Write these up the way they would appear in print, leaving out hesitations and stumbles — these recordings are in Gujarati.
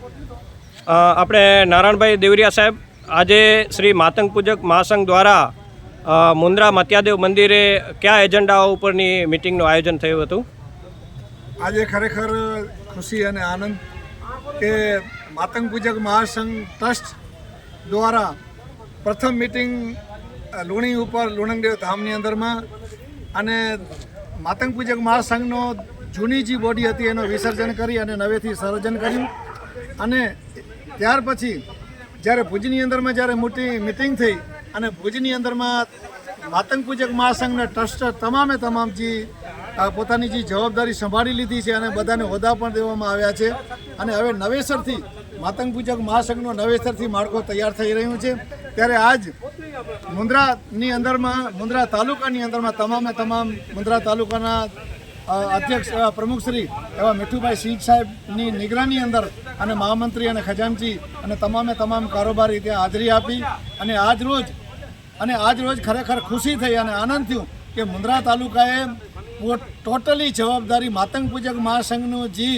આપણે નારાયણભાઈ દેવરિયા સાહેબ, આજે શ્રી માતંગ પૂજક મહાસંઘ દ્વારા મુન્દ્રા મત્યાદેવ મંદિરે કયા એજન્ડાઓ ઉપરની મિટિંગનું આયોજન થયું હતું? આજે ખરેખર ખુશી અને આનંદ કે માતંગ પૂજક મહાસંઘ ટ્રસ્ટ દ્વારા પ્રથમ મિટિંગ લુણી ઉપર લુણંગદેવ ધામની અંદરમાં અને માતંગ પૂજક મહાસંઘનો જૂની જે બોડી હતી એનું વિસર્જન કરી અને નવેથી સર્જન કર્યું. અને ત્યાર પછી જ્યારે ભુજની અંદરમાં જ્યારે મોટી મિટિંગ થઈ અને ભુજની અંદરમાં માતંગ પૂજક મહાસંઘના ટ્રસ્ટ તમામે તમામ જે પોતાની જે જવાબદારી સંભાળી લીધી છે અને બધાને હોદ્દા પણ દેવામાં આવ્યા છે. અને હવે નવેસરથી માતંગ પૂજક મહાસંઘનો નવેસરથી માળખો તૈયાર થઈ રહ્યું છે. ત્યારે આજ મુન્દ્રાની અંદરમાં, મુન્દ્રા તાલુકાની અંદરમાં તમામે તમામ મુન્દ્રા તાલુકાના અધ્યક્ષ પ્રમુખશ્રી એવા મીઠુભાઈ સિંહ સાહેબની નિગરાની અંદર અને મહામંત્રી અને ખજાનચી અને તમામે તમામ કારોબારી ત્યાં હાજરી આપી. અને આજ રોજ ખરેખર ખુશી થઈ અને આનંદ થયું કે મુન્દ્રા તાલુકાએ ટોટલી જવાબદારી માતંગ પૂજક મહાસંઘનું જે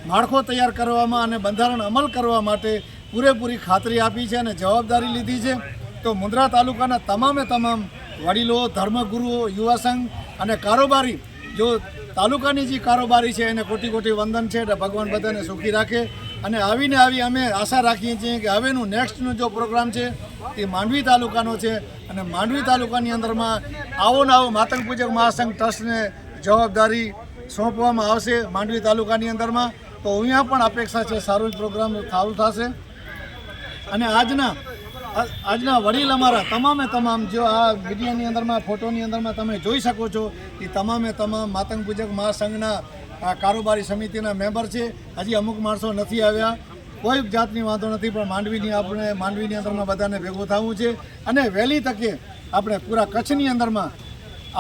માળખો તૈયાર કરવામાં અને બંધારણ અમલ કરવા માટે પૂરેપૂરી ખાતરી આપી છે અને જવાબદારી લીધી છે. તો મુન્દ્રા તાલુકાના તમામે તમામ વડીલો, ધર્મગુરુઓ, યુવા સંઘ અને કારોબારી, જો તાલુકાની જે કારોબારી છે એને કોટી કોટી વંદન છે. એટલે ભગવાન બધાને સુખી રાખે. અને આવી અમે આશા રાખીએ છીએ કે હવેનું નેક્સ્ટનું જો પ્રોગ્રામ છે એ માંડવી તાલુકાનો છે. અને માંડવી તાલુકાની અંદરમાં આવો માતંગ પૂજક મહાસંઘ ટ્રસ્ટને જવાબદારી સોંપવામાં આવશે માંડવી તાલુકાની અંદરમાં. તો અહીંયા પણ અપેક્ષા છે સારું જ પ્રોગ્રામ સારું થશે. અને આજના વડીલ અમારા તમામે તમામ જો આ વિડીયોની અંદરમાં, ફોટોની અંદરમાં તમે જોઈ શકો છો એ તમામે તમામ માતંગ પૂજક મહાસંઘના કારોબારી સમિતિના મેમ્બર છે. હજી અમુક માણસો નથી આવ્યા, કોઈ જાતની વાંધો નથી, પણ માંડવીની અંદરમાં બધાને ભેગું થવું છે. અને વહેલી તકે આપણે પૂરા કચ્છની અંદરમાં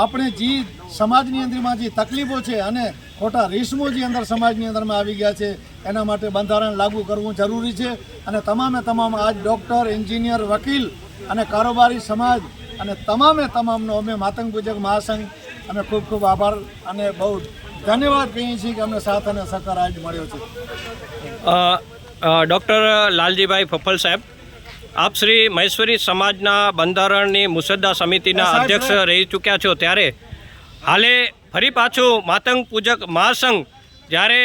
આપણે જે સમાજની અંદરમાં જે તકલીફો છે અને ખોટા રેશમો જે અંદર સમાજની અંદરમાં આવી ગયા છે એના માટે બંધારણ લાગુ કરવું જરૂરી છે. અને તમામે તમામ આજ ડૉક્ટર, એન્જિનિયર, વકીલ અને કારોબારી સમાજ અને તમામે તમામનો અમે માતંગ પૂજક મહાસંઘ અમે ખૂબ ખૂબ આભાર અને બહુ ધન્યવાદ કહીએ છીએ કે અમને સાથ અને સહકાર આજ મળ્યો છે. ડૉક્ટર લાલજીભાઈ ફફલ સાહેબ, આપ શ્રી મહેશ્વરી સમાજના બંધારણની મુસદ્દા સમિતિના અધ્યક્ષ રહી ચૂક્યા છો, ત્યારે હાલે ફરી પાછું માતંગ પૂજક મહાસંઘ જ્યારે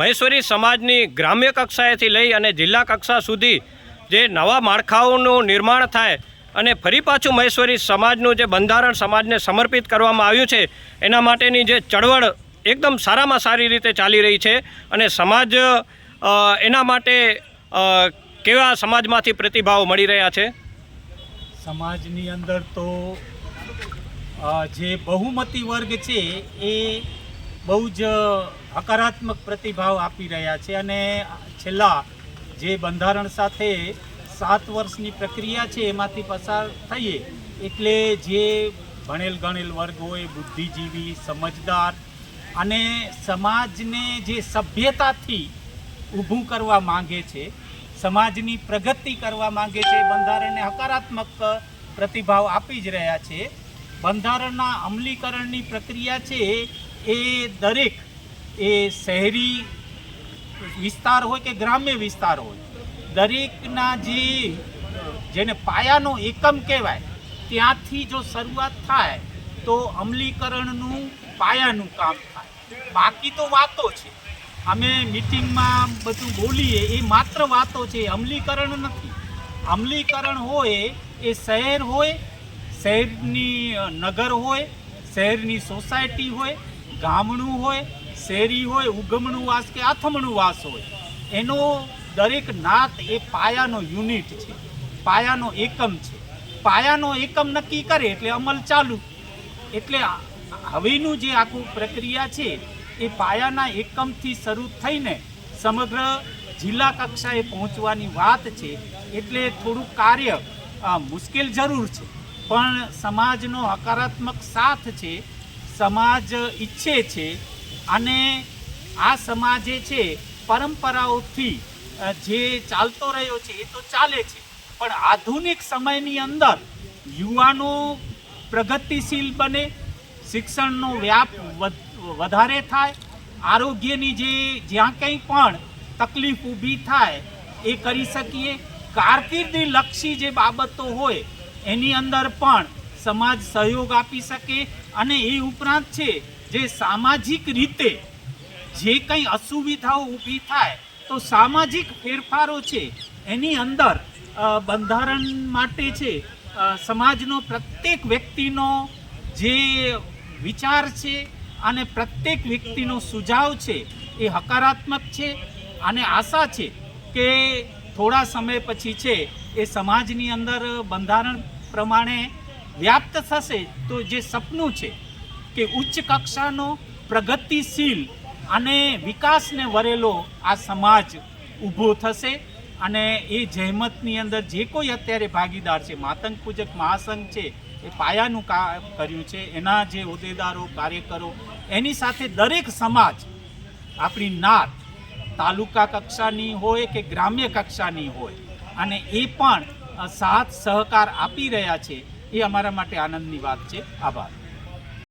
મહેશ્વરી સમાજની ગ્રામ્ય કક્ષાએથી લઈ અને જિલ્લા કક્ષા સુધી જે નવા માળખાઓનું નિર્માણ થાય અને ફરી પાછું મહેશ્વરી સમાજનું જે બંધારણ સમાજને સમર્પિત કરવામાં આવ્યું છે એના માટેની જે ચળવળ એકદમ સારામાં સારી રીતે ચાલી રહી છે. અને સમાજ એના માટે કેવા સમાજમાંથી પ્રતિભાવો મળી રહ્યા છે? સમાજની અંદર તો જે બહુમતી વર્ગ છે એ બહુ જ હકારાત્મક પ્રતિભાવ આપી રહ્યા છે. અને છેલ્લા જે બંધારણ સાથે 7 વર્ષની પ્રક્રિયા છે એમાંથી પસાર થઈએ એટલે જે ભણેલ ગણેલ વર્ગ હોય, બુદ્ધિજીવી, સમજદાર અને સમાજને જે સભ્યતાથી ઊભું કરવા માંગે છે, સમાજની પ્રગતિ કરવા માંગે છે, બંધારણને હકારાત્મક પ્રતિભાવ આપી જ રહ્યા છે. બંધારણના અમલીકરણની પ્રક્રિયા છે એ દરેક એ શહેરી વિસ્તાર હોય કે ગ્રામ્ય વિસ્તાર હોય, દરેકના જેને પાયાનો એકમ કહેવાય ત્યાંથી જો શરૂઆત થાય તો અમલીકરણનું પાયાનું કામ થાય. બાકી તો વાતો છે, અમે મિટિંગમાં બધું બોલીએ એ માત્ર વાતો છે, અમલીકરણ નથી. અમલીકરણ હોય એ શહેર હોય, શહેરની નગર હોય, શહેરની સોસાયટી હોય, ગામડું હોય, શેરી હોય, ઉગમણું વાસ કે આથમણું વાસ હોય, એનો દરેક નાત એ પાયાનો યુનિટ છે, પાયાનો એકમ છે. પાયાનો એકમ નક્કી કરે એટલે અમલ ચાલુ. એટલે હવેનું જે આખું પ્રક્રિયા છે એ પાયાના એકમથી શરૂ થઈને સમગ્ર જિલ્લા કક્ષાએ પહોંચવાની વાત છે. એટલે થોડું કાર્ય મુશ્કેલ જરૂર છે, પણ સમાજનો હકારાત્મક સાથ છે, સમાજ ઈચ્છે છે. અને આ સમાજે છે પરંપરાઓથી જે ચાલતો રહ્યો છે એ તો ચાલે છે, પણ આધુનિક સમયની અંદર યુવાનો પ્રગતિશીલ બને, શિક્ષણનો વ્યાપ વધારે થાય, આરોગ્યની જ્યાં કંઈ પણ તકલીફ ઊભી થાય એ કરી શકીએ. કારકિર્દી લક્ષી જે બાબતો હોય એની અંદર પણ સમાજ સહયોગ આપી શકે. અને એ ઉપરાંત છે જે સામાજિક રીતે જે કંઈ અસુવિધાઓ ઊભી થાય તો સામાજિક ફેરફારો છે એની અંદર બંધારણ માટે છે સમાજનો પ્રત્યેક વ્યક્તિનો જે વિચાર છે અને પ્રત્યેક વ્યક્તિનો સુઝાવ છે એ હકારાત્મક છે. અને આશા છે કે થોડા સમય પછી છે એ સમાજની અંદર બંધારણ પ્રમાણે વ્યાપ્ત થશે તો જે સપનું છે કે ઉચ્ચ કક્ષાનો પ્રગતિશીલ અને વિકાસને વરેલો આ સમાજ ઊભો થશે. અને એ જહેમતની અંદર જે કોઈ અત્યારે ભાગીદાર છે, માતંગ પૂજક મહાસંઘ છે એ પાયાનું કામ કર્યું છે, એના જે હોદ્દેદારો કાર્યકરો એની સાથે દરેક સમાજ આપણી નાત તાલુકા કક્ષાની હોય કે ગ્રામ્ય કક્ષાની હોય અને એ પણ સાથ સહકાર આપી રહ્યા છે. એ અમારા માટે આનંદની વાત છે. આભાર.